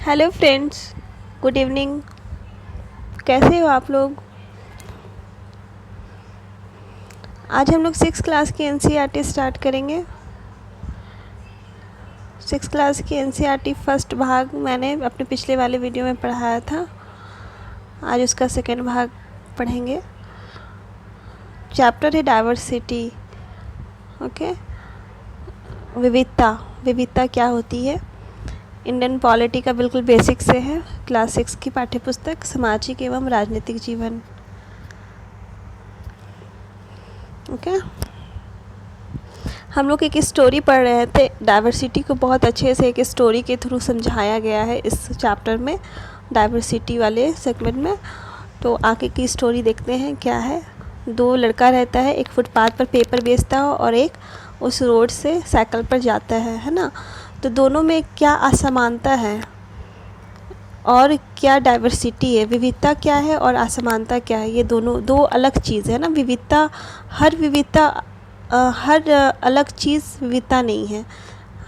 Hello friends, good evening. कैसे हो आप लोग? आज हम लोग 6 क्लास की एनसीईआरटी स्टार्ट करेंगे। 6 क्लास की एनसीईआरटी फर्स्ट भाग मैंने अपने पिछले वाले वीडियो में पढ़ाया था। आज उसका सेकेंड भाग पढ़ेंगे। चैप्टर है डाइवर्सिटी। ओके, विविधता। विविधता क्या होती है? इंडियन पॉलिटी का बिल्कुल बेसिक से है। क्लास 6 की पाठ्यपुस्तक सामाजिक एवं राजनीतिक जीवन। ओके, हम लोग एक स्टोरी पढ़ रहे थे। डाइवर्सिटी को बहुत अच्छे से एक स्टोरी के थ्रू समझाया गया है इस चैप्टर में, डाइवर्सिटी वाले सेगमेंट में। तो आगे की स्टोरी देखते हैं क्या है। दो लड़का रहता है, एक फुटपाथ पर पेपर बेचता हो और एक उस रोड से साइकिल पर जाता है ना। तो दोनों में क्या असमानता है और क्या डाइवर्सिटी है, विविधता क्या है और असमानता क्या है? ये दोनों दो अलग चीज़ है ना। विविधता, हर अलग चीज़ विविधता नहीं है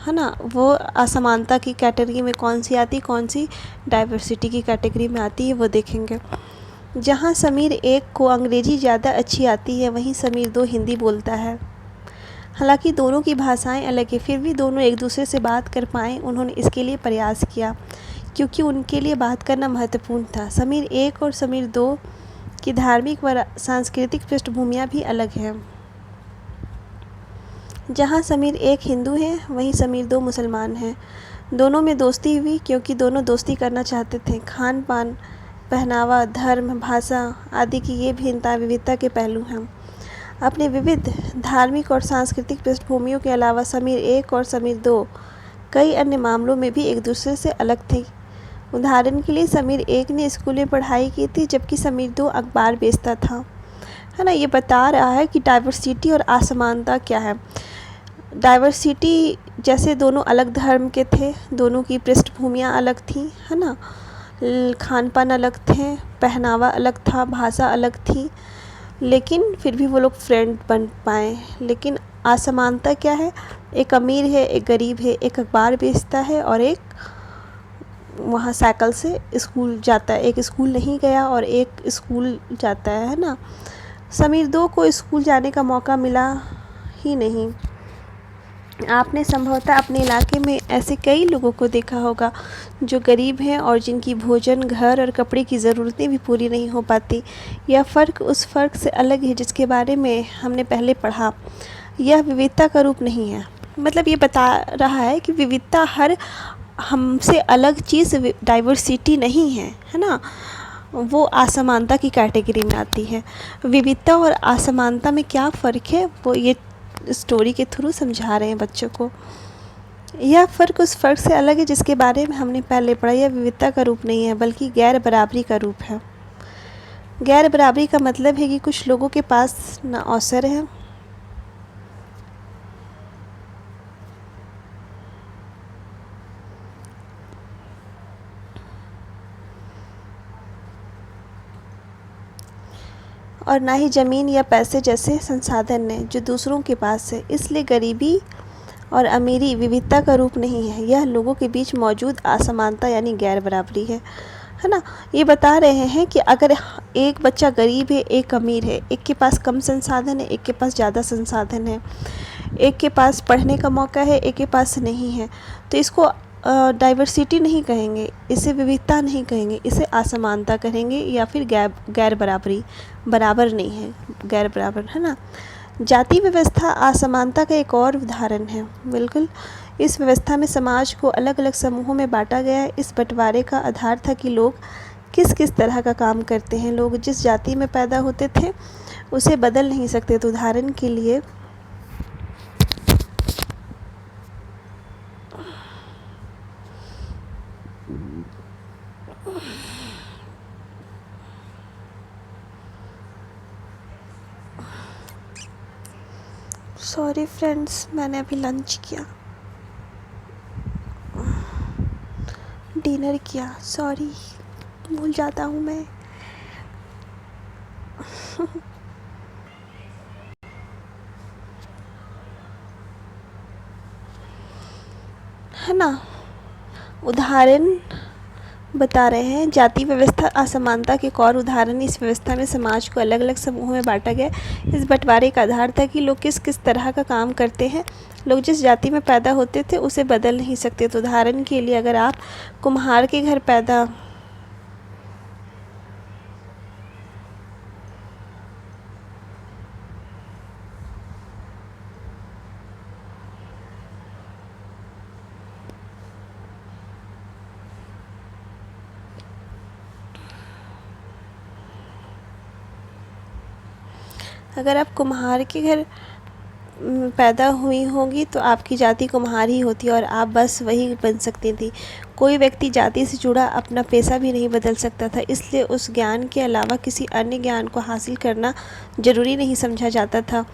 ना। वो असमानता की कैटेगरी में कौन सी आती, कौन सी डाइवर्सिटी की कैटेगरी में आती है, वो देखेंगे। जहाँ समीर 1 को अंग्रेज़ी ज़्यादा अच्छी आती है, वहीं समीर 2 हिंदी बोलता है। हालांकि दोनों की भाषाएं अलग है, फिर भी दोनों एक दूसरे से बात कर पाएँ, उन्होंने इसके लिए प्रयास किया क्योंकि उनके लिए बात करना महत्वपूर्ण था। समीर 1 और समीर 2 की धार्मिक व सांस्कृतिक पृष्ठभूमियाँ भी अलग हैं। जहाँ समीर 1 हिंदू है, वहीं समीर 2 मुसलमान हैं। दोनों में दोस्ती हुई क्योंकि दोनों दोस्ती करना चाहते थे। खान पान, पहनावा, धर्म, भाषा आदि की ये भिन्नता विविधता के पहलू हैं। अपने विविध धार्मिक और सांस्कृतिक पृष्ठभूमियों के अलावा समीर 1 और समीर 2 कई अन्य मामलों में भी एक दूसरे से अलग थे। उदाहरण के लिए समीर 1 ने स्कूल में पढ़ाई की थी, जबकि समीर 2 अखबार बेचता था, है ना। ये बता रहा है कि डाइवर्सिटी और असमानता क्या है। डाइवर्सिटी जैसे दोनों अलग धर्म के थे, दोनों की पृष्ठभूमियाँ अलग थी, है ना। खान पान अलग थे, पहनावा अलग था, भाषा अलग थी, लेकिन फिर भी वो लोग फ्रेंड बन पाए। लेकिन असमानता क्या है? एक अमीर है, एक गरीब है, एक अखबार बेचता है और एक वहाँ साइकिल से स्कूल जाता है। एक स्कूल नहीं गया और एक स्कूल जाता है ना। समीर 2 को स्कूल जाने का मौका मिला ही नहीं। आपने संभवतः अपने इलाके में ऐसे कई लोगों को देखा होगा जो गरीब हैं और जिनकी भोजन, घर और कपड़े की ज़रूरतें भी पूरी नहीं हो पाती। यह फ़र्क उस फ़र्क से अलग है जिसके बारे में हमने पहले पढ़ा। यह विविधता का रूप नहीं है। मतलब ये बता रहा है कि विविधता हर हमसे अलग चीज़ डाइवर्सिटी नहीं है ना। वो असमानता की कैटेगरी में आती है। विविधता और असमानता में क्या फ़र्क है, वो ये स्टोरी के थ्रू समझा रहे हैं बच्चों को। यह फ़र्क उस फ़र्क से अलग है जिसके बारे में हमने पहले पढ़ा। यह विविधता का रूप नहीं है बल्कि गैर बराबरी का रूप है। गैर बराबरी का मतलब है कि कुछ लोगों के पास ना अवसर है, और ना ही ज़मीन या पैसे जैसे संसाधन हैं जो दूसरों के पास है। इसलिए गरीबी और अमीरी विविधता का रूप नहीं है, यह लोगों के बीच मौजूद असमानता यानी गैर बराबरी है ना। ये बता रहे हैं कि अगर एक बच्चा गरीब है, एक अमीर है, एक के पास कम संसाधन है, एक के पास ज़्यादा संसाधन है, एक के पास पढ़ने का मौका है, एक के पास नहीं है, तो इसको डाइवर्सिटी नहीं कहेंगे, इसे विविधता नहीं कहेंगे, इसे असमानता कहेंगे या फिर गैर बराबरी। बराबर नहीं है, गैर बराबर, है ना। जाति व्यवस्था असमानता का एक और उदाहरण है। बिल्कुल, इस व्यवस्था में समाज को अलग अलग समूहों में बांटा गया है। इस बंटवारे का आधार था कि लोग किस किस तरह का काम करते हैं। लोग जिस जाति में पैदा होते थे उसे बदल नहीं सकते। तो उदाहरण के लिए सॉरी फ्रेंड्स, मैंने अभी लंच किया, डिनर किया, सॉरी, भूल जाता हूँ मैं। है ना। उदाहरण बता रहे हैं जाति व्यवस्था असमानता के एक और उदाहरण। इस व्यवस्था में समाज को अलग अलग समूहों में बांटा गया। इस बंटवारे का आधार था कि लोग किस किस तरह का काम करते हैं। लोग जिस जाति में पैदा होते थे उसे बदल नहीं सकते। तो उदाहरण के लिए अगर आप कुम्हार के घर पैदा अगर आप कुम्हार के घर पैदा हुई होंगी तो आपकी जाति कुम्हार ही होती और आप बस वही बन सकती थी। कोई व्यक्ति जाति से जुड़ा अपना पेशा भी नहीं बदल सकता था, इसलिए उस ज्ञान के अलावा किसी अन्य ज्ञान को हासिल करना जरूरी नहीं समझा जाता था।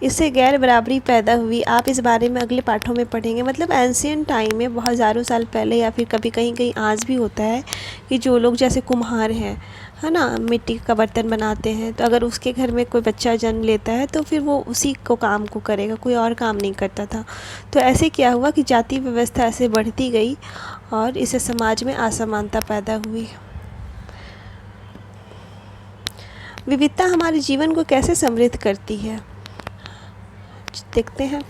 इससे गैर बराबरी पैदा हुई। आप इस बारे में अगले पाठों में पढ़ेंगे। मतलब एंशियंट टाइम में बहुत हज़ारों साल पहले या फिर कभी कहीं कहीं आज भी होता है कि जो लोग जैसे कुम्हार हैं, है ना, मिट्टी का बर्तन बनाते हैं, तो अगर उसके घर में कोई बच्चा जन्म लेता है तो फिर वो उसी को काम को करेगा, कोई और काम नहीं करता था। तो ऐसे क्या हुआ कि जाति व्यवस्था ऐसे बढ़ती गई और इससे समाज में असमानता पैदा हुई। विविधता हमारे जीवन को कैसे समृद्ध करती है, देखते हैं।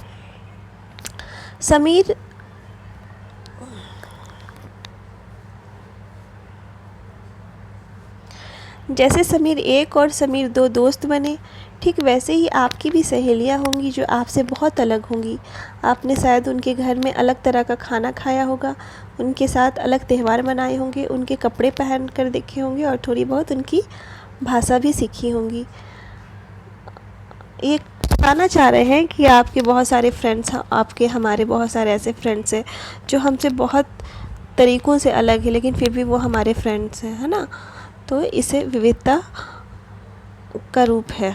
समीर जैसे समीर 1 और समीर 2 दोस्त बने, ठीक वैसे ही आपकी भी सहेलियां होंगी जो आपसे बहुत अलग होंगी। आपने शायद उनके घर में अलग तरह का खाना खाया होगा, उनके साथ अलग त्यौहार मनाए होंगे, उनके कपड़े पहन कर देखे होंगे और थोड़ी बहुत उनकी भाषा भी सीखी होंगी। ये बताना चाह रहे हैं कि आपके बहुत सारे फ्रेंड्स, आपके हमारे बहुत सारे ऐसे फ्रेंड्स हैं जो हमसे बहुत तरीक़ों से अलग है, लेकिन फिर भी वो हमारे फ्रेंड्स हैं, है ना। तो इसे विविधता का रूप है।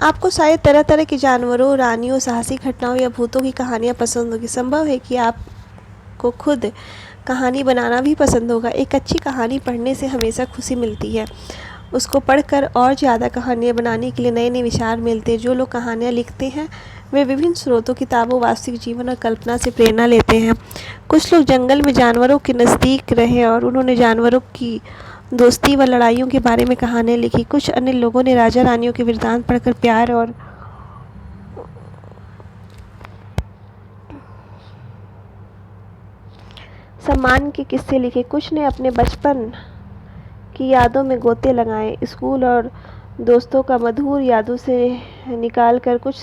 आपको शायद तरह तरह के जानवरों, रानियों, साहसी घटनाओं या भूतों की कहानियाँ पसंद होगी। संभव है कि आपको खुद कहानी बनाना भी पसंद होगा। एक अच्छी कहानी पढ़ने से हमेशा खुशी मिलती है। उसको पढ़कर और ज़्यादा कहानियाँ बनाने के लिए नए नए विचार मिलते हैं। जो लोग कहानियाँ लिखते हैं वे विभिन्न स्रोतों, किताबों, वास्तविक जीवन और कल्पना से प्रेरणा लेते हैं। कुछ लोग जंगल में जानवरों के नज़दीक रहे और उन्होंने जानवरों की दोस्ती व लड़ाइयों के बारे में कहानियाँ लिखी। कुछ अन्य लोगों ने राजा रानियों के वृत्तांत पढ़कर प्यार और सम्मान के किस्से लिखे। कुछ ने अपने बचपन की यादों में गोते लगाए। स्कूल और दोस्तों का मधुर यादों से निकाल कर कुछ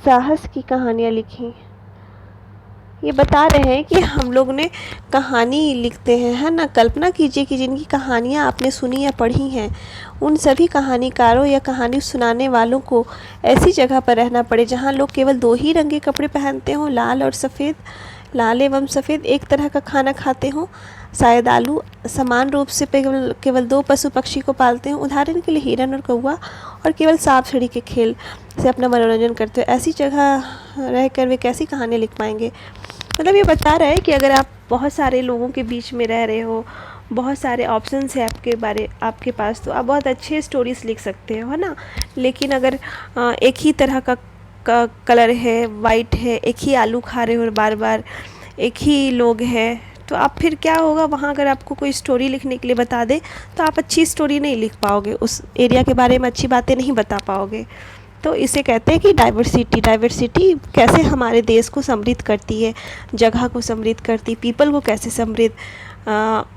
साहस की कहानियाँ लिखी। ये बता रहे हैं कि हम लोग ने कहानी लिखते हैं, है ना। कल्पना कीजिए कि जिनकी कहानियाँ आपने सुनी या पढ़ी हैं, उन सभी कहानीकारों या कहानी सुनाने वालों को ऐसी जगह पर रहना पड़े जहाँ लोग केवल 2 ही रंग के कपड़े पहनते हों, लाल और सफ़ेद, लाल एवं सफ़ेद, एक तरह का खाना खाते हों, शायद आलू, समान रूप से केवल 2 पशु पक्षी को पालते हों, उदाहरण के लिए हिरन और कौवा, और केवल सांप सीढ़ी के खेल से अपना मनोरंजन करते हो। ऐसी जगह रहकर वे कैसी कहानियाँ लिख पाएंगे। मतलब ये बता रहा है कि अगर आप बहुत सारे लोगों के बीच में रह रहे हो, बहुत सारे ऑप्शंस है आपके पास, तो आप बहुत अच्छे स्टोरीज़ लिख सकते हो, है ना। लेकिन अगर एक ही तरह का कलर है, वाइट है, एक ही आलू खा रहे हो और बार बार एक ही लोग हैं, तो आप फिर क्या होगा वहाँ। अगर आपको कोई स्टोरी लिखने के लिए बता दे तो आप अच्छी स्टोरी नहीं लिख पाओगे, उस एरिया के बारे में अच्छी बातें नहीं बता पाओगे। तो इसे कहते हैं कि डाइवर्सिटी कैसे हमारे देश को समृद्ध करती है, जगह को समृद्ध करती, पीपल को कैसे समृद्ध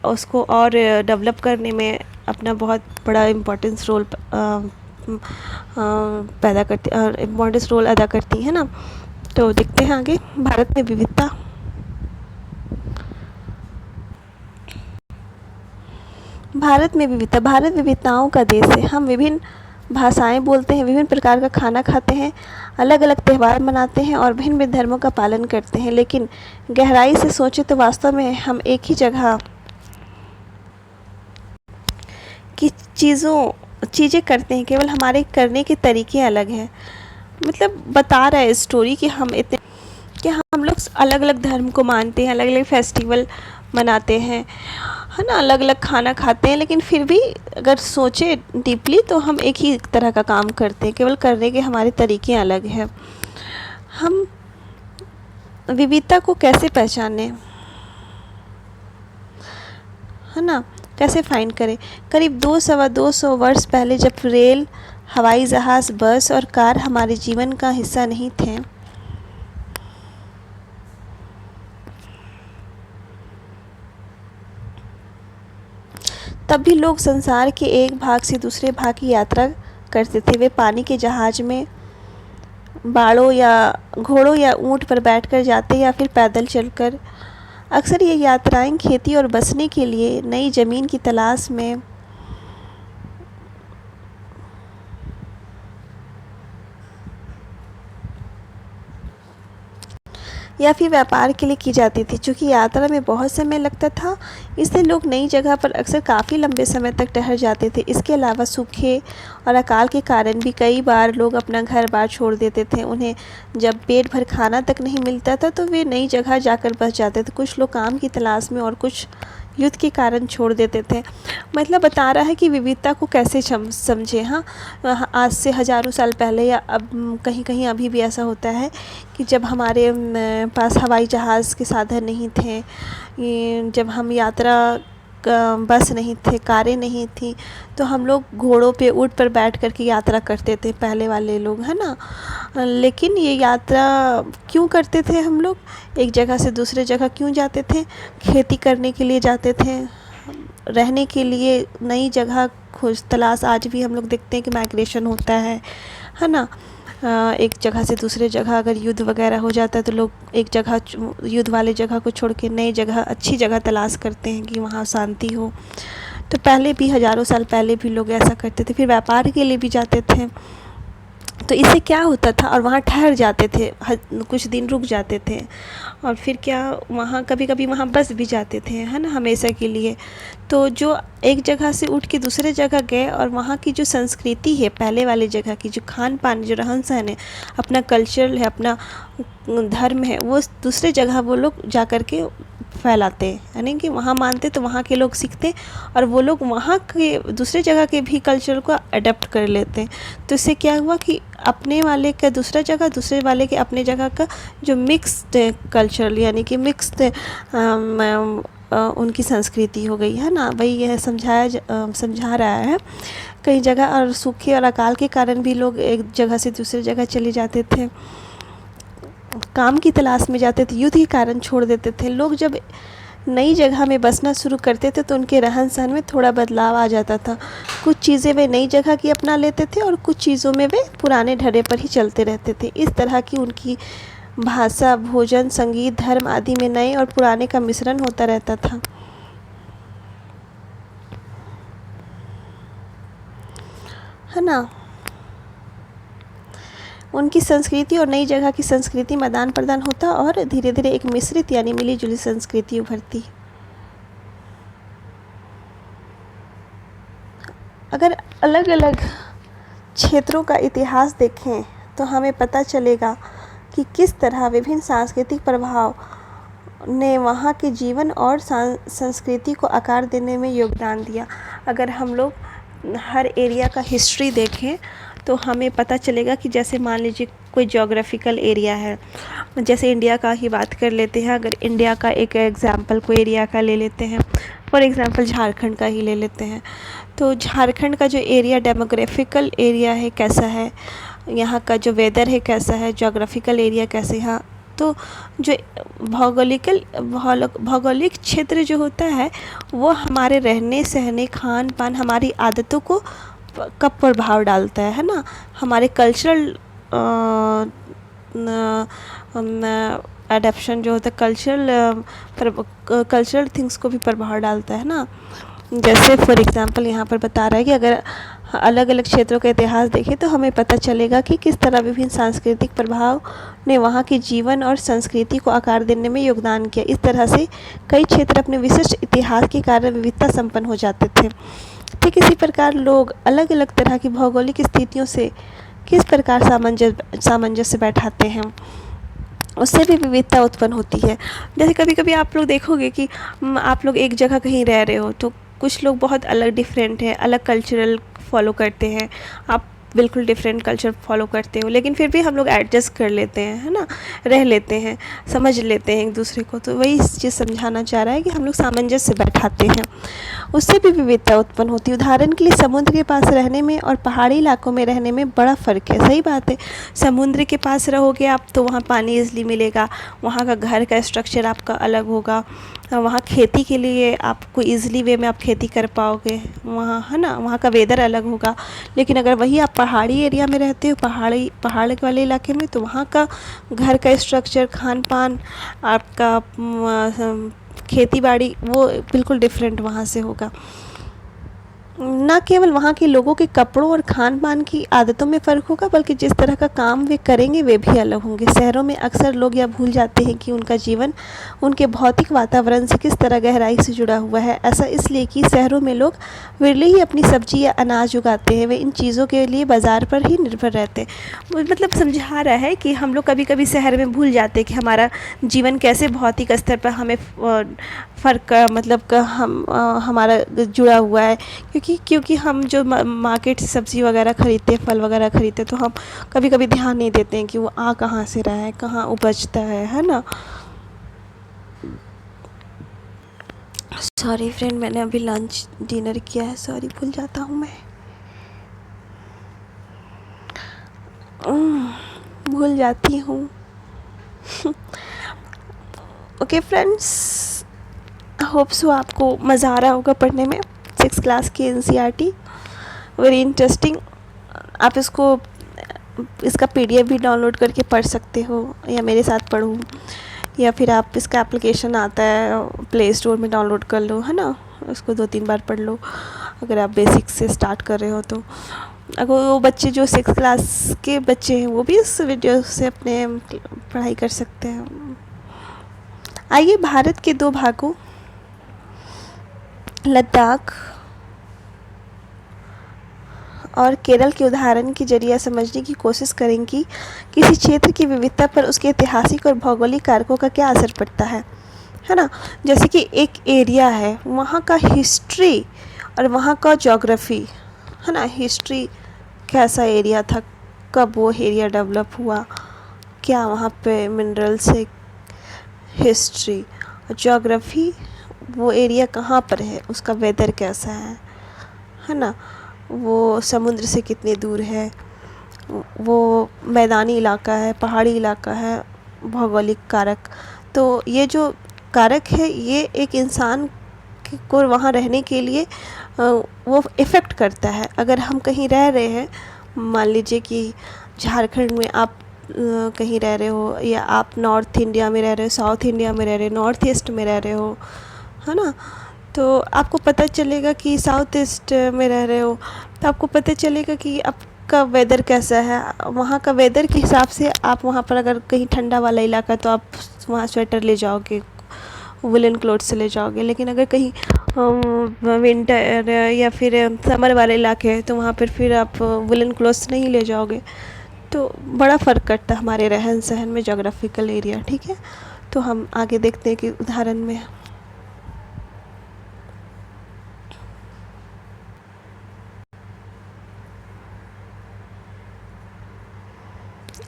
उसको और डेवलप करने में अपना बहुत बड़ा इम्पोर्टेंस रोल पैदा करती और इम्पोर्टेंस रोल अदा करती है ना। तो देखते हैं आगे। भारत में विविधता। भारत विविधताओं का देश है। हम विभिन्न भाषाएं बोलते हैं, विभिन्न प्रकार का खाना खाते हैं, अलग अलग त्यौहार मनाते हैं और भिन्न भिन्न धर्मों का पालन करते हैं। लेकिन गहराई से सोचें तो वास्तव में हम एक ही जगह की चीज़ें करते हैं, केवल हमारे करने के तरीके अलग हैं। मतलब बता रहा है स्टोरी कि हम लोग अलग अलग धर्म को मानते हैं, अलग अलग फेस्टिवल मनाते हैं, है ना, अलग अलग खाना खाते हैं, लेकिन फिर भी अगर सोचे डीपली तो हम एक ही तरह का काम करते हैं, केवल करने के हमारे तरीके अलग हैं। हम विविधता को कैसे पहचानें, है ना, कैसे फाइंड करें? करीब 200 वर्ष पहले जब रेल, हवाई जहाज़, बस और कार हमारे जीवन का हिस्सा नहीं थे, तब भी लोग संसार के एक भाग से दूसरे भाग की यात्रा करते थे। वे पानी के जहाज में, बाड़ों या घोड़ों या ऊंट पर बैठकर जाते या फिर पैदल चलकर। अक्सर ये यात्राएं खेती और बसने के लिए नई ज़मीन की तलाश में या फिर व्यापार के लिए की जाती थी। चूँकि यात्रा में बहुत समय लगता था, इसलिए लोग नई जगह पर अक्सर काफ़ी लंबे समय तक ठहर जाते थे। इसके अलावा सूखे और अकाल के कारण भी कई बार लोग अपना घर बार छोड़ देते थे। उन्हें जब पेट भर खाना तक नहीं मिलता था तो वे नई जगह जाकर बस जाते थे। कुछ लोग काम की तलाश में और कुछ युद्ध के कारण छोड़ देते थे। मतलब बता रहा है कि विविधता को कैसे समझे। हाँ, आज से हज़ारों साल पहले या अब कहीं कहीं अभी भी ऐसा होता है कि जब हमारे पास हवाई जहाज़ के साधन नहीं थे, जब हम यात्रा बस नहीं थे, कारें नहीं थी, तो हम लोग घोड़ों पे, ऊँट पर बैठ कर के यात्रा करते थे पहले वाले लोग, है ना। लेकिन ये यात्रा क्यों करते थे हम लोग? एक जगह से दूसरे जगह क्यों जाते थे? खेती करने के लिए जाते थे, रहने के लिए नई जगह खोज तलाश। आज भी हम लोग देखते हैं कि माइग्रेशन होता है ना। एक जगह से दूसरे जगह अगर युद्ध वगैरह हो जाता है तो लोग एक जगह, युद्ध वाले जगह को छोड़ के नई जगह, अच्छी जगह तलाश करते हैं कि वहाँ शांति हो। तो पहले भी, हज़ारों साल पहले भी लोग ऐसा करते थे। फिर व्यापार के लिए भी जाते थे, तो इससे क्या होता था, और वहाँ ठहर जाते थे, कुछ दिन रुक जाते थे, और फिर क्या, वहाँ कभी कभी वहाँ बस भी जाते थे, है ना, हमेशा के लिए। तो जो एक जगह से उठ के दूसरे जगह गए, और वहाँ की जो संस्कृति है पहले वाली जगह की, जो खान पान, जो रहन सहन है, अपना कल्चर है, अपना धर्म है, वो दूसरे जगह वो लोग जा कर के फैलाते हैं, यानी कि वहाँ मानते तो वहाँ के लोग सीखते, और वो लोग वहाँ के दूसरे जगह के भी कल्चर को अडेप्ट कर लेते हैं। तो इससे क्या हुआ कि अपने वाले का दूसरा जगह, दूसरे वाले के अपने जगह का जो मिक्स्ड कल्चर, यानी कि मिक्स्ड उनकी संस्कृति हो गई, है ना। वही यह समझा रहा है। कई जगह और सूखे और अकाल के कारण भी लोग एक जगह से दूसरी जगह चले जाते थे, काम की तलाश में जाते थे, युद्ध के कारण छोड़ देते थे। लोग जब नई जगह में बसना शुरू करते थे तो उनके रहन सहन में थोड़ा बदलाव आ जाता था। कुछ चीज़ें वे नई जगह की अपना लेते थे और कुछ चीज़ों में वे पुराने ढर्रे पर ही चलते रहते थे। इस तरह की उनकी भाषा, भोजन, संगीत, धर्म आदि में नए और पुराने का मिश्रण होता रहता था, है ना। उनकी संस्कृति और नई जगह की संस्कृति में आदान प्रदान होता और धीरे धीरे एक मिश्रित यानी मिली जुली संस्कृति उभरती। अगर अलग अलग क्षेत्रों का इतिहास देखें तो हमें पता चलेगा कि किस तरह विभिन्न सांस्कृतिक प्रभाव ने वहाँ के जीवन और संस्कृति को आकार देने में योगदान दिया। अगर हम लोग हर एरिया का हिस्ट्री देखें तो हमें पता चलेगा कि जैसे मान लीजिए कोई ज्योग्राफिकल एरिया है, जैसे इंडिया का ही बात कर लेते हैं। अगर इंडिया का एक एग्जांपल कोई एरिया का ले लेते हैं, फॉर एग्जांपल झारखंड का ही ले लेते हैं, तो झारखंड का जो एरिया, डेमोग्राफिकल एरिया है कैसा है, यहाँ का जो वेदर है कैसा है, ज्योग्राफिकल एरिया कैसे है, तो जो भौगोलिक क्षेत्र जो होता है वो हमारे रहने सहने, खान पान, हमारी आदतों को कब प्रभाव डालता है ना। हमारे कल्चरल एडेप्शन जो होता है, कल्चरल थिंग्स को भी प्रभाव डालता है ना। जैसे फॉर एग्जांपल यहाँ पर बता रहा है कि अगर अलग अलग क्षेत्रों का इतिहास देखें तो हमें पता चलेगा कि किस तरह विभिन्न सांस्कृतिक प्रभाव ने वहाँ के जीवन और संस्कृति को आकार देने में योगदान किया। इस तरह से कई क्षेत्र अपने विशिष्ट इतिहास के कारण विविधता संपन्न हो जाते थे। ठीक इसी प्रकार लोग अलग अलग तरह की भौगोलिक स्थितियों से किस प्रकार सामंजस्य बैठाते हैं। उससे भी विविधता उत्पन्न होती है। जैसे कभी कभी आप लोग देखोगे कि आप लोग एक जगह कहीं रह रहे हो तो कुछ लोग बहुत अलग डिफरेंट है, अलग कल्चरल फॉलो करते हैं, आप बिल्कुल डिफरेंट कल्चर फॉलो करते हो, लेकिन फिर भी हम लोग एडजस्ट कर लेते हैं, है ना, रह लेते हैं, समझ लेते हैं एक दूसरे को। तो वही चीज़ समझाना चाह रहा है कि हम लोग सामंजस्य बैठाते हैं, उससे भी विविधता उत्पन्न होती है। उदाहरण के लिए समुद्र के पास रहने में और पहाड़ी इलाकों में रहने में बड़ा फ़र्क है। सही बात है, समुद्र के पास रहोगे आप तो वहाँ पानी ईज़िली मिलेगा, वहाँ का घर का स्ट्रक्चर आपका अलग होगा, वहाँ खेती के लिए आपको ईज़िली वे में आप खेती कर पाओगे वहाँ, है ना, वहाँ का वेदर अलग होगा। लेकिन अगर वही आप पहाड़ी एरिया में रहते हो, पहाड़ वाले इलाके में, तो वहाँ का घर का स्ट्रक्चर, खान पान, आपका खेती बाड़ी, वो बिल्कुल डिफरेंट वहाँ से होगा। ना केवल वहाँ के लोगों के कपड़ों और खान पान की आदतों में फ़र्क होगा, बल्कि जिस तरह का काम वे करेंगे वे भी अलग होंगे। शहरों में अक्सर लोग यह भूल जाते हैं कि उनका जीवन उनके भौतिक वातावरण से किस तरह गहराई से जुड़ा हुआ है। ऐसा इसलिए कि शहरों में लोग विरले ही अपनी सब्जी या अनाज उगाते हैं, वे इन चीज़ों के लिए बाज़ार पर ही निर्भर रहते हैं। वो मतलब समझा रहा है कि हम लोग कभी कभी शहर में भूल जाते हैं कि हमारा जीवन कैसे भौतिक स्तर पर हमें फ़र्क मतलब हमारा जुड़ा हुआ है। क्योंकि हम जो मार्केट से सब्ज़ी वगैरह ख़रीदते हैं, फल वगैरह ख़रीदते हैं, तो हम कभी कभी ध्यान नहीं देते हैं कि वो कहाँ से रहा है, कहाँ उपजता है ना। सॉरी फ्रेंड, मैंने अभी लंच डिनर किया है, सॉरी, भूल जाता हूँ मैं, भूल जाती हूँ। ओके फ्रेंड्स, होप सो आपको मज़ा आ रहा होगा पढ़ने में। 6th क्लास की NCERT वेरी इंटरेस्टिंग। आप इसका PDF भी डाउनलोड करके पढ़ सकते हो, या मेरे साथ पढ़ो, या फिर आप इसका एप्लीकेशन आता है प्ले स्टोर में, डाउनलोड कर लो, है ना, उसको 2-3 बार पढ़ लो अगर आप बेसिक से स्टार्ट कर रहे हो तो। अगर वो बच्चे जो 6th क्लास के बच्चे हैं वो भी इस वीडियो से अपने पढ़ाई कर सकते हैं। आइए भारत के 2 भागों लद्दाख और केरल के उदाहरण के जरिए समझने की कोशिश करें कि किसी क्षेत्र की विविधता पर उसके ऐतिहासिक और भौगोलिक कारकों का क्या असर पड़ता है ना। जैसे कि एक एरिया है, वहाँ का हिस्ट्री और वहाँ का ज्योग्राफी, है ना, हिस्ट्री कैसा एरिया था, कब वो एरिया डेवलप हुआ, क्या वहाँ पे मिनरल्स है, हिस्ट्री और ज्योग्राफी, वो एरिया कहाँ पर है, उसका वेदर कैसा है ना, वो समुद्र से कितनी दूर है, वो मैदानी इलाका है, पहाड़ी इलाका है, भौगोलिक कारक। तो ये जो कारक है ये एक इंसान को वहाँ रहने के लिए वो इफ़ेक्ट करता है। अगर हम कहीं रह रहे हैं, मान लीजिए कि झारखंड में आप कहीं रह रहे हो, या आप नॉर्थ इंडिया में रह रहे हो, साउथ इंडिया में रह रहे हो, नॉर्थ ईस्ट में रह रहे हो, है ना, तो आपको पता चलेगा कि साउथ ईस्ट में रह रहे हो तो आपको पता चलेगा कि आपका वेदर कैसा है। वहाँ का वेदर के हिसाब से आप वहाँ पर अगर कहीं ठंडा वाला इलाका तो आप वहाँ स्वेटर ले जाओगे, वुलन क्लोथ्स ले जाओगे। लेकिन अगर कहीं विंटर या फिर समर वाले इलाके हैं तो वहाँ पर फिर आप वुलन क्लोथ्स नहीं ले जाओगे। तो बड़ा फ़र्क करता है हमारे रहन सहन में, जोग्राफिकल एरिया। ठीक है, तो हम आगे देखते हैं कि उदाहरण में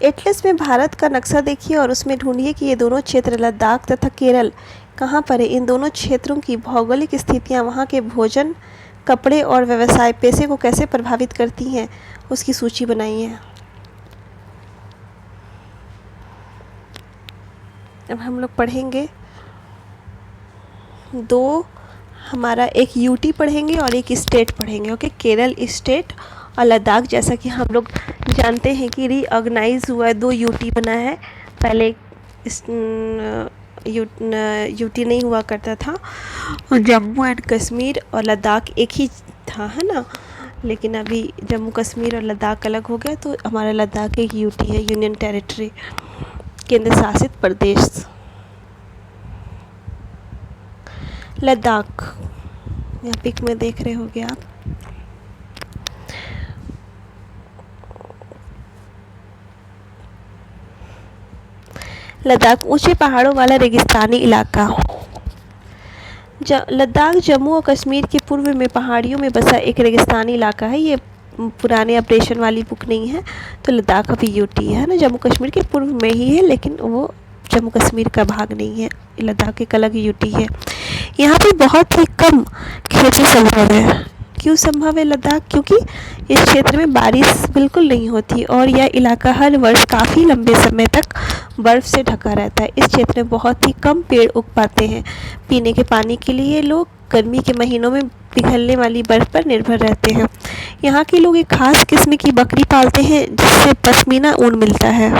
एटलस में भारत का नक्शा देखिए और उसमें ढूंढिए कि ये दोनों क्षेत्र लद्दाख तथा केरल कहाँ पर है। इन दोनों क्षेत्रों की भौगोलिक स्थितियाँ वहाँ के भोजन, कपड़े और व्यवसाय पेशे को कैसे प्रभावित करती हैं, उसकी सूची बनाई है। अब हम लोग पढ़ेंगे दो, हमारा एक यूटी पढ़ेंगे और एक स्टेट पढ़ेंगे। ओके, केरल स्टेट और लद्दाख। जैसा कि हम लोग जानते हैं कि रीऑर्गेनाइज हुआ है, 2 यूटी बना है। पहले यूटी नहीं हुआ करता था, और जम्मू एंड कश्मीर और लद्दाख एक ही था, है ना। लेकिन अभी जम्मू कश्मीर और लद्दाख अलग हो गया, तो हमारा लद्दाख एक यूटी है, यूनियन टेरिटरी, केंद्र शासित प्रदेश। लद्दाख, यहाँ पिक में देख रहे होगे आप। लद्दाख ऊंचे पहाड़ों वाला रेगिस्तानी इलाका। लद्दाख जम्मू और कश्मीर के पूर्व में पहाड़ियों में बसा एक रेगिस्तानी इलाका है। ये पुराने अपडेशन वाली बुक नहीं है, तो लद्दाख अभी यूटी है ना, जम्मू कश्मीर के पूर्व में ही है, लेकिन वो जम्मू कश्मीर का भाग नहीं है, लद्दाख एक अलग यूटी है। यहाँ पे बहुत ही कम खेती संभव है। क्यों संभव है लद्दाख? क्योंकि इस क्षेत्र में बारिश बिल्कुल नहीं होती और यह इलाका हर वर्ष काफ़ी लंबे समय तक बर्फ़ से ढका रहता है। इस क्षेत्र में बहुत ही कम पेड़ उग पाते हैं। पीने के पानी के लिए लोग गर्मी के महीनों में पिघलने वाली बर्फ़ पर निर्भर रहते हैं। यहाँ के लोग एक खास किस्म की बकरी पालते हैं जिससे पश्मीना ऊन मिलता है।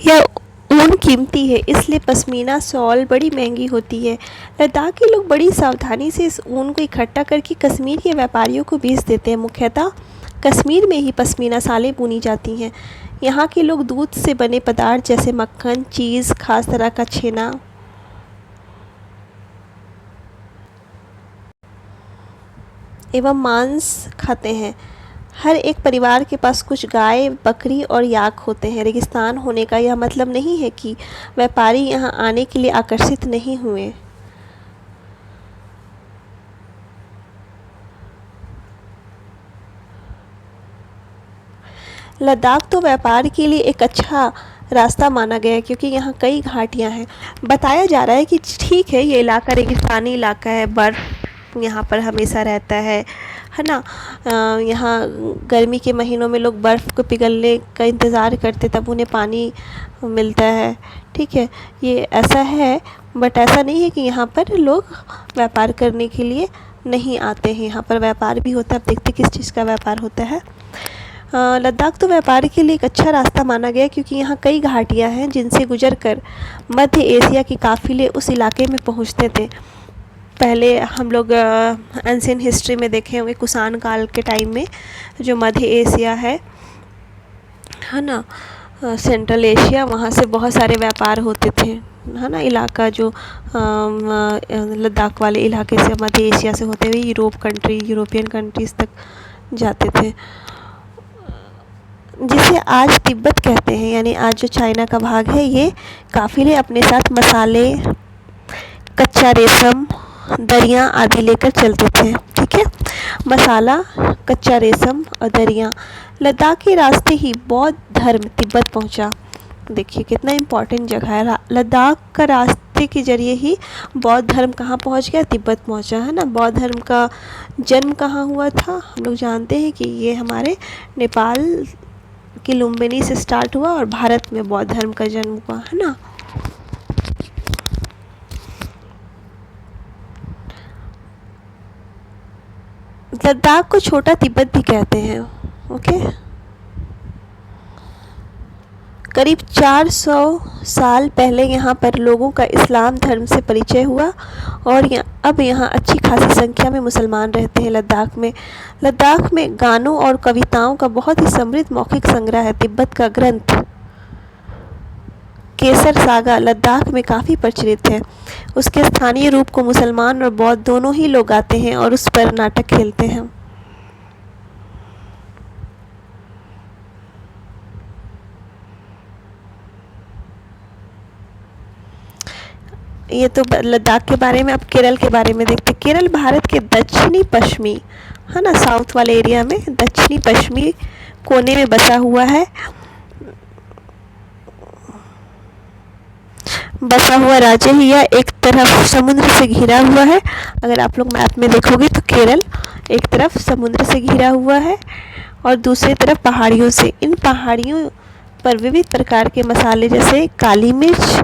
यह ऊन कीमती है, इसलिए पश्मीना शॉल बड़ी महंगी होती है। लद्दाख के लोग बड़ी सावधानी से इस ऊन को इकट्ठा करके कश्मीर के व्यापारियों को बेच देते हैं। मुख्यतः कश्मीर में ही पश्मीना शालें बुनी जाती हैं। यहाँ के लोग दूध से बने पदार्थ जैसे मक्खन, चीज़, खास तरह का छेना एवं मांस खाते हैं। हर एक परिवार के पास कुछ गाय, बकरी और याक होते हैं। रेगिस्तान होने का यह मतलब नहीं है कि व्यापारी यहाँ आने के लिए आकर्षित नहीं हुए। लद्दाख तो व्यापार के लिए एक अच्छा रास्ता माना गया है क्योंकि यहाँ कई घाटियाँ हैं। बताया जा रहा है कि ठीक है, ये इलाका रेगिस्तानी इलाका है, बर्फ़ यहाँ पर हमेशा रहता है ना। यहाँ गर्मी के महीनों में लोग बर्फ़ को पिघलने का इंतज़ार करते, तब उन्हें पानी मिलता है। ठीक है, ये ऐसा है, बट ऐसा नहीं है कि यहाँ पर लोग व्यापार करने के लिए नहीं आते हैं। यहाँ पर व्यापार भी होता है। अब देखते किस चीज़ का व्यापार होता है। लद्दाख तो व्यापार के लिए एक अच्छा रास्ता माना गया क्योंकि यहाँ कई घाटियाँ हैं जिनसे गुजरकर मध्य एशिया के काफ़िले उस इलाके में पहुँचते थे। पहले हम लोग एंशिएंट हिस्ट्री में देखे होंगे, कुषाण काल के टाइम में जो मध्य एशिया है ना, सेंट्रल एशिया, वहाँ से बहुत सारे व्यापार होते थे, है ना। इलाका जो लद्दाख वाले इलाके से मध्य एशिया से होते हुए यूरोपियन कंट्रीज़ तक जाते थे, जिसे आज तिब्बत कहते हैं, यानी आज जो चाइना का भाग है। ये काफ़िले अपने साथ मसाले, कच्चा रेशम, दरियाँ आदि लेकर चलते थे। ठीक है, मसाला, कच्चा रेशम और दरियाँ। लद्दाख के रास्ते ही बौद्ध धर्म तिब्बत पहुंचा। देखिए कितना इम्पोर्टेंट जगह है। लद्दाख का रास्ते के जरिए ही बौद्ध धर्म कहाँ पहुंच गया? तिब्बत पहुंचा, है ना। बौद्ध धर्म का जन्म कहाँ हुआ था? हम लोग जानते हैं कि ये हमारे नेपाल की लुम्बिनी से स्टार्ट हुआ और भारत में बौद्ध धर्म का जन्म हुआ, है ना। लद्दाख को छोटा तिब्बत भी कहते हैं। ओके, करीब 400 साल पहले यहाँ पर लोगों का इस्लाम धर्म से परिचय हुआ और अब यहाँ अच्छी खासी संख्या में मुसलमान रहते हैं। लद्दाख में गानों और कविताओं का बहुत ही समृद्ध मौखिक संग्रह है। तिब्बत का ग्रंथ केसर सागा लद्दाख में काफ़ी प्रचलित है। उसके स्थानीय रूप को मुसलमान और बौद्ध दोनों ही लोग गाते हैं और उस पर नाटक खेलते हैं। ये तो लद्दाख के बारे में। अब केरल के बारे में देखते हैं। केरल भारत के दक्षिणी पश्चिमी, है ना, साउथ वाले एरिया में दक्षिणी पश्चिमी कोने में बसा हुआ राज्य ही। यह एक तरफ समुद्र से घिरा हुआ है। अगर आप लोग मैप में देखोगे तो केरल एक तरफ समुद्र से घिरा हुआ है और दूसरी तरफ पहाड़ियों से। इन पहाड़ियों पर विविध प्रकार के मसाले जैसे काली मिर्च,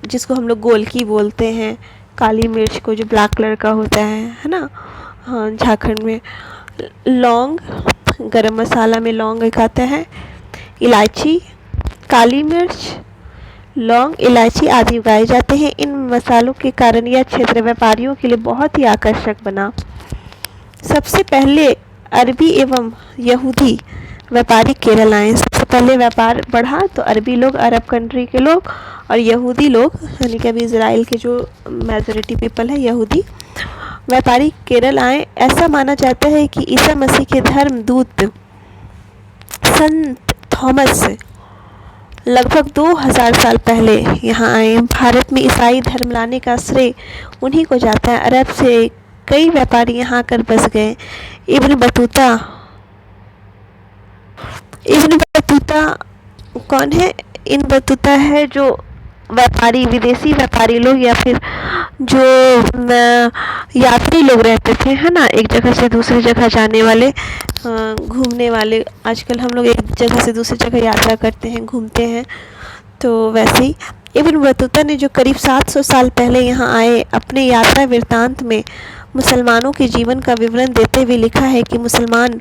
जिसको हम लोग गोलकी बोलते हैं, काली मिर्च को जो ब्लैक कलर का होता है ना, हाँ, झारखंड में। लौंग, गरम मसाला में लौंग एक आता है, इलायची, काली मिर्च, लौंग, इलायची आदि उगाए जाते हैं। इन मसालों के कारण यह क्षेत्र व्यापारियों के लिए बहुत ही आकर्षक बना। सबसे पहले अरबी एवं यहूदी व्यापारी केरल आए। सबसे पहले व्यापार बढ़ा तो अरबी लोग, अरब कंट्री के लोग, और यहूदी लोग, यानी कि अभी इजराइल के जो मेजॉरिटी पीपल है यहूदी, व्यापारी केरल आए। ऐसा माना जाता है कि ईसा मसीह के धर्म दूत संत थॉमस लगभग 2000 साल पहले यहाँ आए। भारत में ईसाई धर्म लाने का श्रेय उन्हीं को जाता है। अरब से कई व्यापारी यहाँ आकर बस गए। इब्न बतूता कौन है? इन बतूता है जो व्यापारी, विदेशी व्यापारी लोग या फिर जो यात्री लोग रहते थे, है ना, एक जगह से दूसरी जगह जाने वाले, घूमने वाले। आजकल हम लोग एक जगह से दूसरी जगह यात्रा करते हैं, घूमते हैं, तो वैसे ही इब्न बतूता ने जो करीब 700 साल पहले यहाँ आए, अपने यात्रा वृत्तांत में मुसलमानों के जीवन का विवरण देते हुए लिखा है कि मुसलमान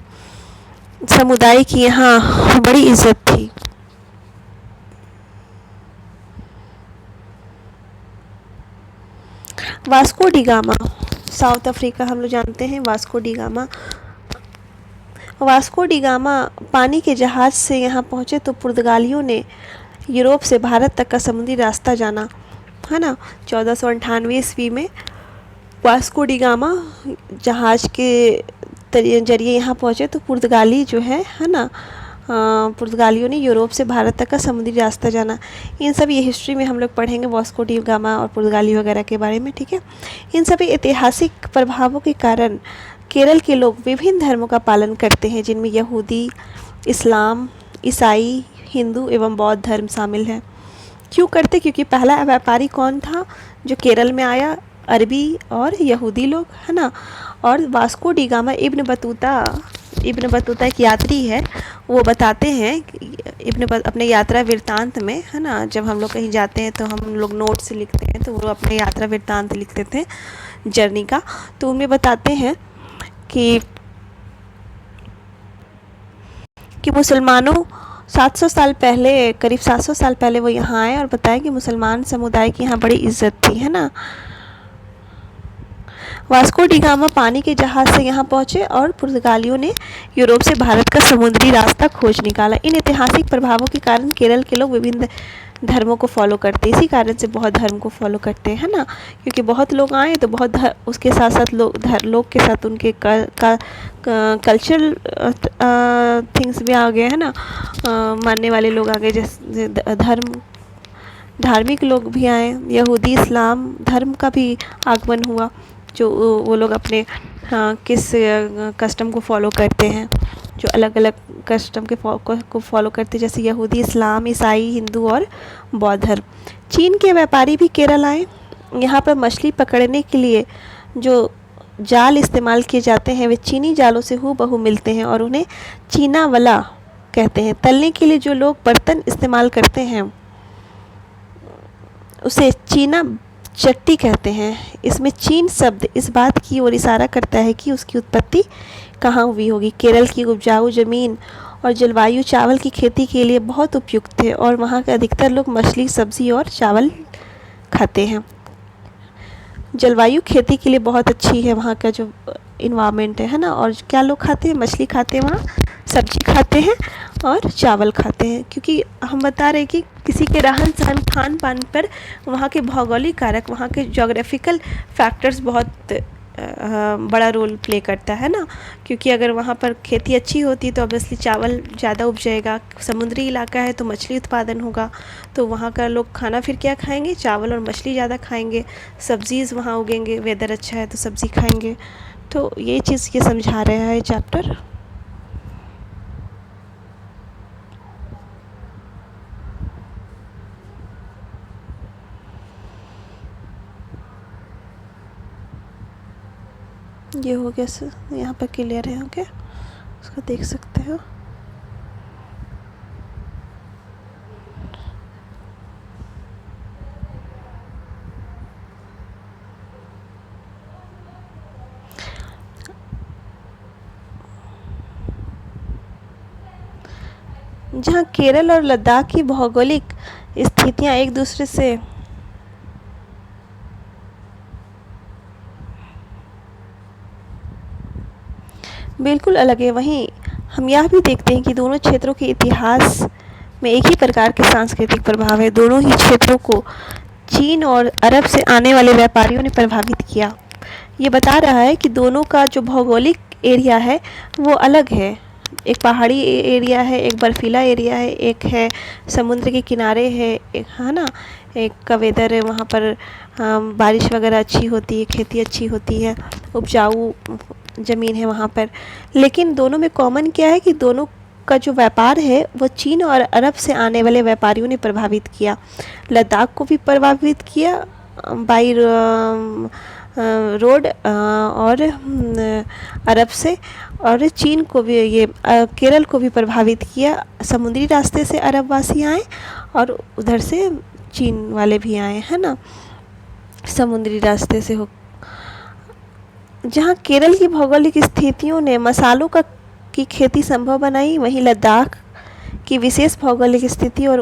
समुदाय की यहाँ बड़ी इज्जत थी। Vasco D gamma, south Africa हम लोग जानते हैं। वास्को डी गामा पानी के जहाज़ से यहाँ पहुँचे तो पुर्तगालियों ने यूरोप से भारत तक का समुद्री रास्ता जाना, है ना। 1498 ईस्वी में वास्को डी गामा जहाज़ के जरिए यहाँ पहुँचे तो पुर्तगाली जो है ना, पुर्तगालियों ने यूरोप से भारत तक का समुद्री रास्ता जाना। इन सब ये हिस्ट्री में हम लोग पढ़ेंगे वास्को डी गामा और पुर्तगाली वगैरह के बारे में, ठीक है। इन सभी ऐतिहासिक प्रभावों के कारण केरल के लोग विभिन्न धर्मों का पालन करते हैं, जिनमें यहूदी, इस्लाम, ईसाई, हिंदू एवं बौद्ध धर्म शामिल है। क्यों करते? क्योंकि पहला व्यापारी कौन था जो केरल में आया? अरबी और यहूदी लोग, है ना। और Vasco D gamma Ibn Battuta एक यात्री है। वो बताते हैं अपने यात्रा वृत्तांत में, है ना, जब हम लोग कहीं जाते हैं तो हम लोग नोट से लिखते हैं, तो वो अपने यात्रा वृत्तांत लिखते थे जर्नी का। तो उनमें बताते हैं कि मुसलमानों 700 साल पहले, करीब 700 साल पहले वो यहाँ आए और बताया कि मुसलमान समुदाय की यहाँ बड़ी इज्जत थी, है ना। वास्को डी गामा पानी के जहाज़ से यहाँ पहुँचे और पुर्तगालियों ने यूरोप से भारत का समुद्री रास्ता खोज निकाला। इन ऐतिहासिक प्रभावों के कारण केरल के लोग विभिन्न धर्मों को फॉलो करते हैं। इसी कारण से बहुत धर्म को फॉलो करते हैं, है ना, क्योंकि बहुत लोग आए तो बहुत उसके साथ साथ लोग के साथ उनके कल्चरल थिंग्स भी आ गए, है ना। मानने वाले लोग आ गए, जैसे धार्मिक लोग भी आए। यहूदी, इस्लाम धर्म का भी आगमन हुआ, जो वो लोग अपने किस कस्टम को फॉलो करते हैं, जो अलग अलग कस्टम को फॉलो करते हैं, जैसे यहूदी, इस्लाम, ईसाई, हिंदू और बौद्ध धर्म। चीन के व्यापारी भी केरल आए। यहाँ पर मछली पकड़ने के लिए जो जाल इस्तेमाल किए जाते हैं वे चीनी जालों से हूबहू मिलते हैं और उन्हें चीनावला कहते हैं। तलने के लिए जो लोग बर्तन इस्तेमाल करते हैं उसे चीना चट्टी कहते हैं। इसमें चीन शब्द इस बात की ओर इशारा करता है कि उसकी उत्पत्ति कहाँ हुई होगी। केरल की उपजाऊ ज़मीन और जलवायु चावल की खेती के लिए बहुत उपयुक्त है और वहाँ के अधिकतर लोग मछली, सब्ज़ी और चावल खाते हैं। जलवायु खेती के लिए बहुत अच्छी है, वहाँ का जो इन्वायरमेंट है ना। और क्या लोग खाते हैं? मछली खाते हैं, वहाँ सब्जी खाते हैं और चावल खाते हैं, क्योंकि हम बता रहे हैं कि किसी के रहन सहन, खान पान पर वहाँ के भौगोलिक कारक, वहाँ के जोग्राफिकल फैक्टर्स बहुत बड़ा रोल प्ले करता है ना। क्योंकि अगर वहाँ पर खेती अच्छी होती तो ऑब्वियसली चावल ज़्यादा उपजेगा। समुद्री इलाका है तो मछली उत्पादन होगा, तो वहाँ का लोग खाना फिर क्या खाएंगे? चावल और मछली ज़्यादा खाएंगे। सब्ज़ीज़ वहाँ उगेंगे, वेदर अच्छा है तो सब्ज़ी खाएंगे। तो ये चीज़ ये समझा रहा है चैप्टर। ये हो गया सर, यहाँ पर क्लियर है, ओके, उसको देख सकते हो। जहाँ केरल और लद्दाख की भौगोलिक स्थितियाँ एक दूसरे से बिल्कुल अलग है, वहीं हम यह भी देखते हैं कि दोनों क्षेत्रों के इतिहास में एक ही प्रकार के सांस्कृतिक प्रभाव है। दोनों ही क्षेत्रों को चीन और अरब से आने वाले व्यापारियों ने प्रभावित किया। ये बता रहा है कि दोनों का जो भौगोलिक एरिया है वो अलग है। एक पहाड़ी एरिया है, एक बर्फीला एरिया है, एक है समुद्र के किनारे है, एक है ना, एक का वेदर है वहाँ पर बारिश वगैरह अच्छी होती है, खेती अच्छी होती है, उपजाऊ ज़मीन है वहाँ पर। लेकिन दोनों में कॉमन क्या है कि दोनों का जो व्यापार है वो चीन और अरब से आने वाले व्यापारियों ने प्रभावित किया। लद्दाख को भी प्रभावित किया बाई रोड और अरब से, और चीन को भी, ये केरल को भी प्रभावित किया। समुद्री रास्ते से अरब वासी आए और उधर से चीन वाले भी आए, है ना, समुद्री रास्ते से हो। जहाँ केरल की भौगोलिक स्थितियों ने मसालों की खेती संभव बनाई, वहीं लद्दाख की विशेष भौगोलिक स्थिति और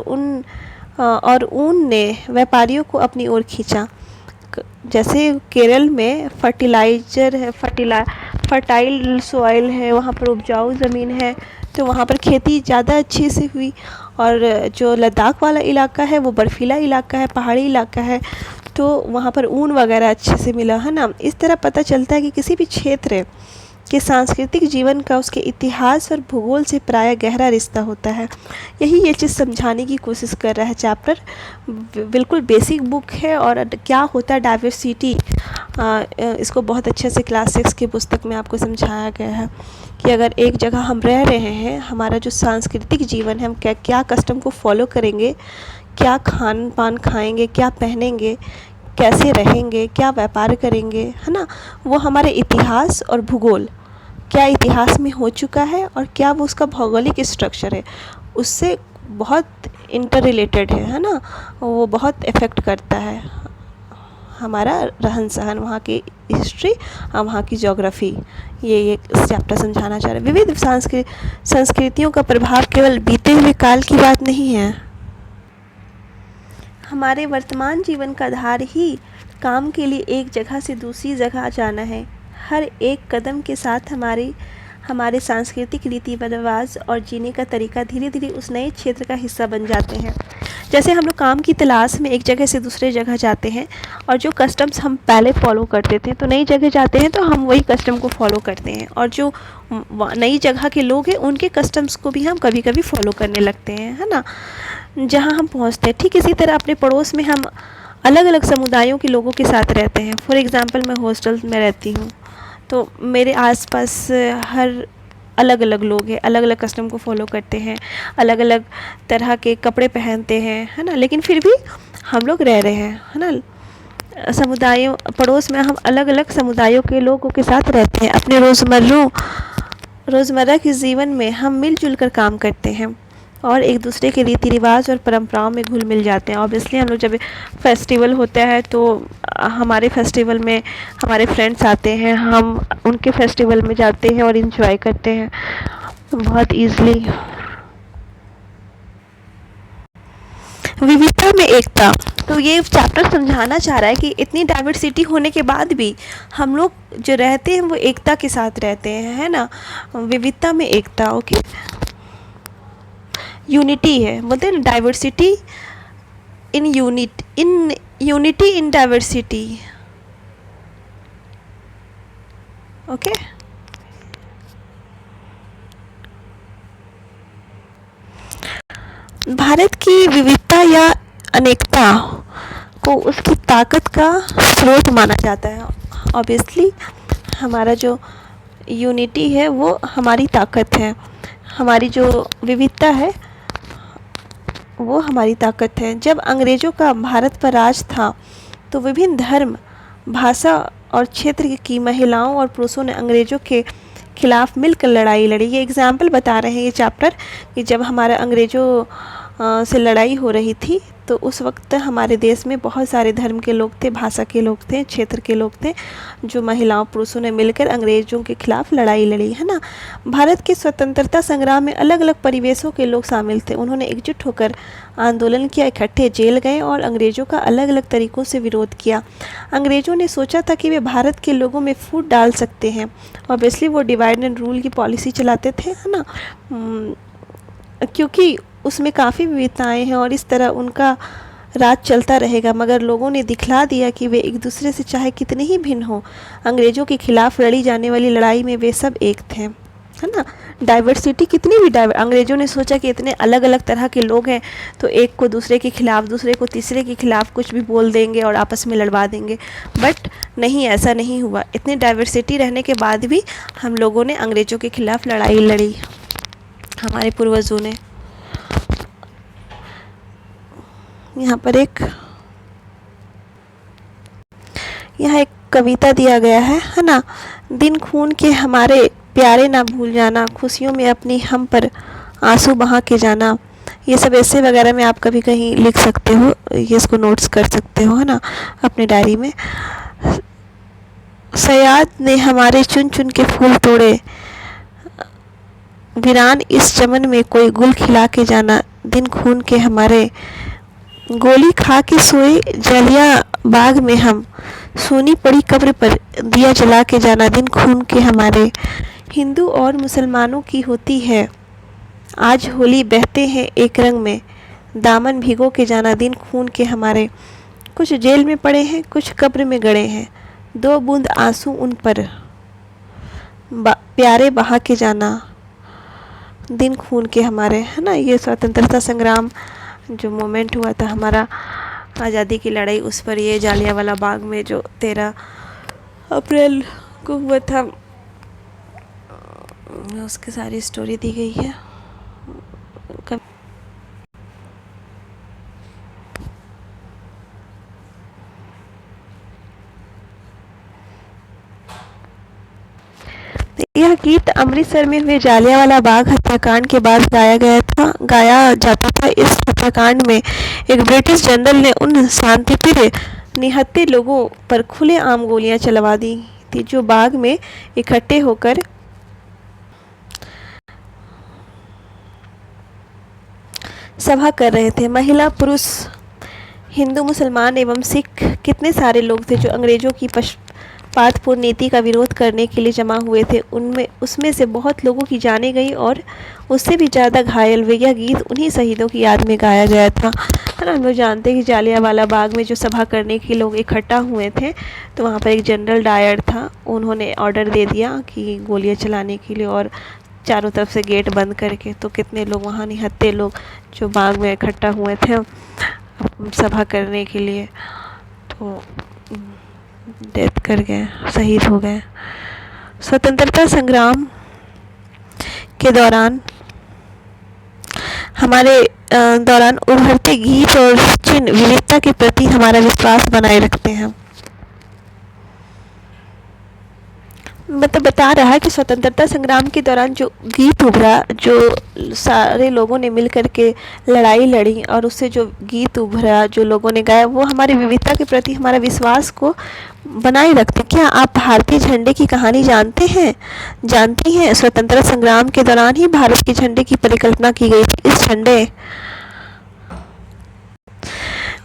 ऊन ने व्यापारियों को अपनी ओर खींचा। जैसे केरल में फर्टिलाइज़र है, फर्टाइल सॉइल है, वहाँ पर उपजाऊ ज़मीन है, तो वहाँ पर खेती ज़्यादा अच्छे से हुई। और जो लद्दाख वाला इलाका है वो बर्फीला इलाका है, पहाड़ी इलाका है, तो वहाँ पर ऊन वगैरह अच्छे से मिला, है ना। इस तरह पता चलता है कि किसी भी क्षेत्र के सांस्कृतिक जीवन का उसके इतिहास और भूगोल से प्रायः गहरा रिश्ता होता है। यही ये चीज़ समझाने की कोशिश कर रहा है चैप्टर। बिल्कुल बेसिक बुक है। और क्या होता है डाइवर्सिटी, इसको बहुत अच्छे से क्लास 6 की पुस्तक में आपको समझाया गया है कि अगर एक जगह हम रह रहे हैं, हमारा जो सांस्कृतिक जीवन है, हम क्या कस्टम को फॉलो करेंगे, क्या खान पान खाएंगे, क्या पहनेंगे, कैसे रहेंगे, क्या व्यापार करेंगे, है ना, वो हमारे इतिहास और भूगोल, क्या इतिहास में हो चुका है और क्या वो उसका भौगोलिक स्ट्रक्चर है, उससे बहुत इंटर रिलेटेड है ना। वो बहुत इफ़ेक्ट करता है हमारा रहन सहन, वहाँ की हिस्ट्री और वहाँ की ज्योग्राफी। ये चैप्टर समझाना चाह रहा है। विविध संस्कृतियों का प्रभाव केवल बीते हुए काल की बात नहीं है, हमारे वर्तमान जीवन का आधार ही काम के लिए एक जगह से दूसरी जगह जाना है। हर एक कदम के साथ हमारे सांस्कृतिक रीति रिवाज और जीने का तरीका धीरे धीरे उस नए क्षेत्र का हिस्सा बन जाते हैं। जैसे हम लोग काम की तलाश में एक जगह से दूसरे जगह जाते हैं, और जो कस्टम्स हम पहले फॉलो करते थे, तो नई जगह जाते हैं तो हम वही कस्टम को फॉलो करते हैं, और जो नई जगह के लोग हैं उनके कस्टम्स को भी हम कभी कभी फॉलो करने लगते हैं, है ना, जहाँ हम पहुँचते हैं। ठीक इसी तरह अपने पड़ोस में हम अलग अलग समुदायों के लोगों के साथ रहते हैं। फॉर एग्ज़ाम्पल मैं हॉस्टल में रहती हूँ, तो मेरे आसपास हर अलग अलग लोग हैं, अलग अलग कस्टम को फॉलो करते हैं, अलग अलग तरह के कपड़े पहनते हैं, है ना, लेकिन फिर भी हम लोग रह रहे हैं, है ना। समुदायों पड़ोस में हम अलग अलग समुदायों के लोगों के साथ रहते हैं। अपने रोज़मर्रा के जीवन में हम मिलजुल कर काम करते हैं और एक दूसरे के रीति रिवाज और परंपराओं में घुल मिल जाते हैं। ऑब्वियसली हम लोग जब फेस्टिवल होता है तो हमारे फेस्टिवल में हमारे फ्रेंड्स आते हैं, हम उनके फेस्टिवल में जाते हैं और इन्जॉय करते हैं बहुत ईज़िली। विविधता में एकता, तो ये चैप्टर समझाना चाह रहा है कि इतनी डाइवर्सिटी होने के बाद भी हम लोग जो रहते हैं वो एकता के साथ रहते हैं, है ना, विविधता में एकता। ओके, यूनिटी है, बोलते हैं diversity in unity in diversity. Okay, Bharat की विविधता या अनेकता को उसकी ताकत का स्रोत माना जाता है। ऑब्वियसली हमारा जो यूनिटी है वो हमारी ताकत है, हमारी जो विविधता है वो हमारी ताकत है। जब अंग्रेज़ों का भारत पर राज था तो विभिन्न धर्म, भाषा और क्षेत्र की महिलाओं और पुरुषों ने अंग्रेज़ों के खिलाफ मिलकर लड़ाई लड़ी। ये एग्जाम्पल बता रहे हैं ये चैप्टर कि जब हमारा अंग्रेज़ों से लड़ाई हो रही थी तो उस वक्त हमारे देश में बहुत सारे धर्म के लोग थे, भाषा के लोग थे, क्षेत्र के लोग थे, जो महिलाओं पुरुषों ने मिलकर अंग्रेज़ों के खिलाफ लड़ाई लड़ी, है ना। भारत के स्वतंत्रता संग्राम में अलग अलग परिवेशों के लोग शामिल थे। उन्होंने एकजुट होकर आंदोलन किया, इकट्ठे जेल गए और अंग्रेज़ों का अलग अलग तरीक़ों से विरोध किया। अंग्रेज़ों ने सोचा था कि वे भारत के लोगों में फूट डाल सकते हैं। ऑब्वियसली वो डिवाइड एंड रूल की पॉलिसी चलाते थे, है ना, क्योंकि उसमें काफ़ी विविधताएँ हैं और इस तरह उनका राज चलता रहेगा, मगर लोगों ने दिखला दिया कि वे एक दूसरे से चाहे कितने ही भिन्न हों, अंग्रेज़ों के खिलाफ लड़ी जाने वाली लड़ाई में वे सब एक थे, है ना। डाइवर्सिटी कितनी भी अंग्रेज़ों ने सोचा कि इतने अलग अलग तरह के लोग हैं तो एक को दूसरे के खिलाफ, दूसरे को तीसरे के खिलाफ कुछ भी बोल देंगे और आपस में लड़वा देंगे, बट नहीं, ऐसा नहीं हुआ। इतनी डाइवर्सिटी रहने के बाद भी हम लोगों ने अंग्रेज़ों के खिलाफ लड़ाई लड़ी, हमारे पूर्वजों ने। यहाँ एक कविता दिया गया है ना। दिन खून के हमारे प्यारे ना भूल जाना, खुशियों में अपनी हम पर आंसू बहा के जाना। ये सब ऐसे वगैरह में आप कभी कहीं लिख सकते हो, ये इसको नोट्स कर सकते हो, है ना, अपने डायरी में। सयाद ने हमारे चुन चुन के फूल तोड़े, वीरान इस चमन में कोई गुल खिला के जाना। दिन खून के हमारे, गोली खा के सोए जलिया बाग में हम, सोनी पड़ी कब्र पर दिया जला के जाना। दिन खून के हमारे। हिंदू और मुसलमानों की होती है आज होली, बहते हैं एक रंग में, दामन भिगो के जाना। दिन खून के हमारे। कुछ जेल में पड़े हैं, कुछ कब्र में गड़े हैं, दो बूंद आंसू उन पर प्यारे बहा के जाना। दिन खून के हमारे, है ना। ये स्वतंत्रता संग्राम जो मोमेंट हुआ था हमारा, आज़ादी की लड़ाई, उस पर ये जालियांवाला बाग में जो 13 अप्रैल को हुआ था, उसकी सारी स्टोरी दी गई है। यह गीत अमृतसर में हुए जालियांवाला बाग हत्याकांड के बाद गाया जाता था। इस हत्याकांड में एक ब्रिटिश जनरल ने उन शांतिप्रिय निहत्थे लोगों पर खुलेआम गोलियां चलवा दी थी जो बाग में इकट्ठे होकर सभा कर रहे थे। महिला, पुरुष, हिंदू, मुसलमान एवं सिख, कितने सारे लोग थे जो अंग्रेजों की पक्षपातपूर्ण नीति का विरोध करने के लिए जमा हुए थे। उसमें से बहुत लोगों की जानें गई और उससे भी ज़्यादा घायल हुए। यह गीत उन्हीं शहीदों की याद में गाया गया था, है ना। हम लोग जानते हैं कि जालियांवाला बाग में जो सभा करने के लोग इकट्ठा हुए थे, तो वहाँ पर एक जनरल डायर था, उन्होंने ऑर्डर दे दिया कि गोलियाँ चलाने के लिए, और चारों तरफ से गेट बंद करके। तो कितने लोग वहाँ निहत्थे लोग जो बाग में इकट्ठा हुए थे सभा करने के लिए, तो डेथ कर गए, शहीद हो गए। स्वतंत्रता संग्राम के दौरान उभरते गीत और चिन्ह विविधता के प्रति हमारा विश्वास बनाए रखते हैं। मतलब बता रहा है कि स्वतंत्रता संग्राम के दौरान जो गीत उभरा, जो सारे लोगों ने मिल कर के लड़ाई लड़ी और उससे जो गीत उभरा, जो लोगों ने गाया, वो हमारी विविधता के प्रति हमारा विश्वास को बनाए रखते। क्या आप भारतीय झंडे की कहानी जानते हैं, जानती हैं? स्वतंत्रता संग्राम के दौरान ही भारत के झंडे की परिकल्पना की गई थी। इस झंडे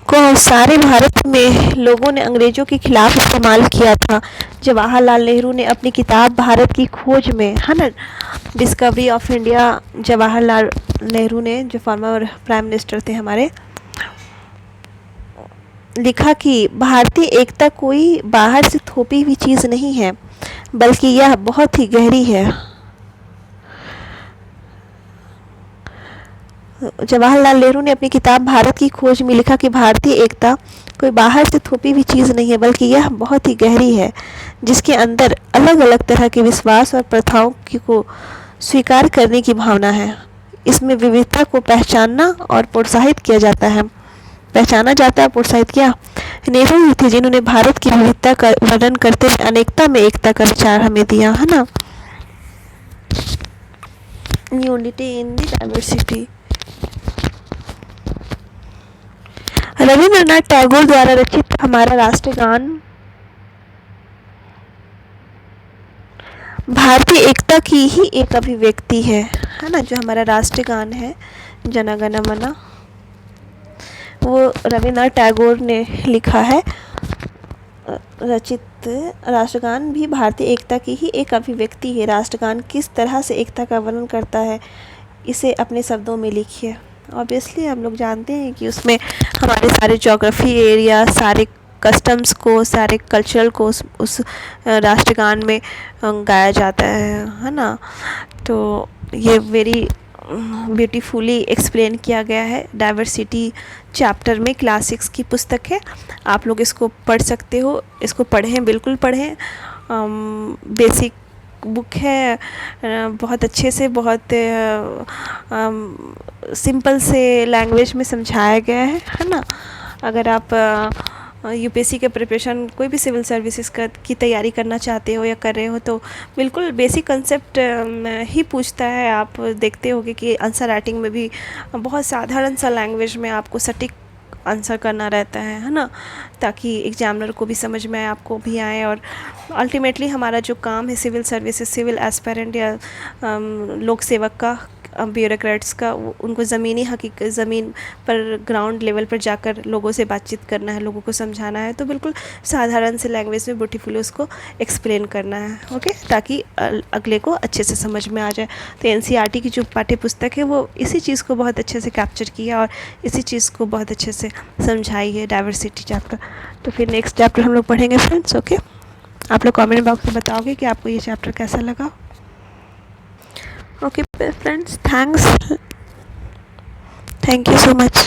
को सारे भारत में लोगों ने अंग्रेजों के खिलाफ इस्तेमाल किया था। जवाहरलाल नेहरू ने अपनी किताब भारत की खोज में, है ना, discovery of India, Jawaharlal Nehru ने, जो फॉर्मर प्राइम मिनिस्टर थे हमारे, लिखा कि भारतीय एकता कोई बाहर से थोपी हुई चीज़ नहीं है, बल्कि यह बहुत ही गहरी है। जवाहरलाल नेहरू ने अपनी किताब भारत की खोज में लिखा कि भारतीय एकता कोई बाहर से थोपी हुई चीज़ नहीं है, बल्कि यह बहुत ही गहरी है, जिसके अंदर अलग अलग तरह के विश्वास और प्रथाओं को स्वीकार करने की भावना है। इसमें विविधता को पहचानना और प्रोत्साहित किया जाता है, पहचाना जाता है, प्रोत्साहित किया। नेहरू ही थे जिन्होंने भारत की विविधता का वर्णन करते हुए अनेकता में एकता का विचार हमें दिया, है ना। Unity in the diversity. Rabindranath Tagore द्वारा रचित हमारा राष्ट्रगान भारतीय एकता की ही एक अभिव्यक्ति है ना। जो हमारा राष्ट्रगान है जन गण मन, वो रविंद्रनाथ टैगोर ने लिखा है, रचित राष्ट्रगान भी भारतीय एकता की ही एक अभिव्यक्ति है। राष्ट्रगान किस तरह से एकता का वर्णन करता है, इसे अपने शब्दों में लिखिए। ऑब्वियसली हम लोग जानते हैं कि उसमें हमारे सारे ज्योग्राफी एरिया, सारे कस्टम्स को, सारे कल्चरल को उस राष्ट्रगान में गाया जाता है ना। तो ये वेरी ब्यूटीफुली एक्सप्लेन किया गया है। डाइवर्सिटी चैप्टर में क्लास 6 की पुस्तक है, आप लोग इसको पढ़ सकते हो, इसको पढ़ें, बिल्कुल पढ़ें। बेसिक बुक है, बहुत अच्छे से, बहुत सिंपल से लैंग्वेज में समझाया गया है ना। अगर आप यूपीएससी के प्रिपरेशन, कोई भी सिविल सर्विसेज की तैयारी करना चाहते हो या कर रहे हो तो बिल्कुल बेसिक कंसेप्ट ही पूछता है। आप देखते होगे कि आंसर राइटिंग में भी बहुत साधारण सा लैंग्वेज में आपको सटीक आंसर करना रहता है ना, ताकि एग्जामिनर को भी समझ में आए, आपको भी आए। और अल्टीमेटली हमारा जो काम है सिविल सर्विसेज, सिविल एस्पायरेंट या लोक सेवक का, ब्यूरोक्रेट्स का, उनको ज़मीनी हकीकत, ज़मीन पर ग्राउंड लेवल पर जाकर लोगों से बातचीत करना है, लोगों को समझाना है। तो बिल्कुल साधारण से लैंग्वेज में ब्यूटीफुली उसको एक्सप्लेन करना है, ओके, ताकि अगले को अच्छे से समझ में आ जाए। तो एनसीईआरटी की जो पाठ्य पुस्तक है वो इसी चीज़ को बहुत अच्छे से कैप्चर किया और इसी चीज़ को बहुत अच्छे से समझाई है, डाइवर्सिटी चैप्टर। तो फिर नेक्स्ट चैप्टर हम लोग पढ़ेंगे फ्रेंड्स, ओके। आप लोग कमेंट बॉक्स में बताओगे कि आपको ये चैप्टर कैसा लगा। Okay friends, thank you so much.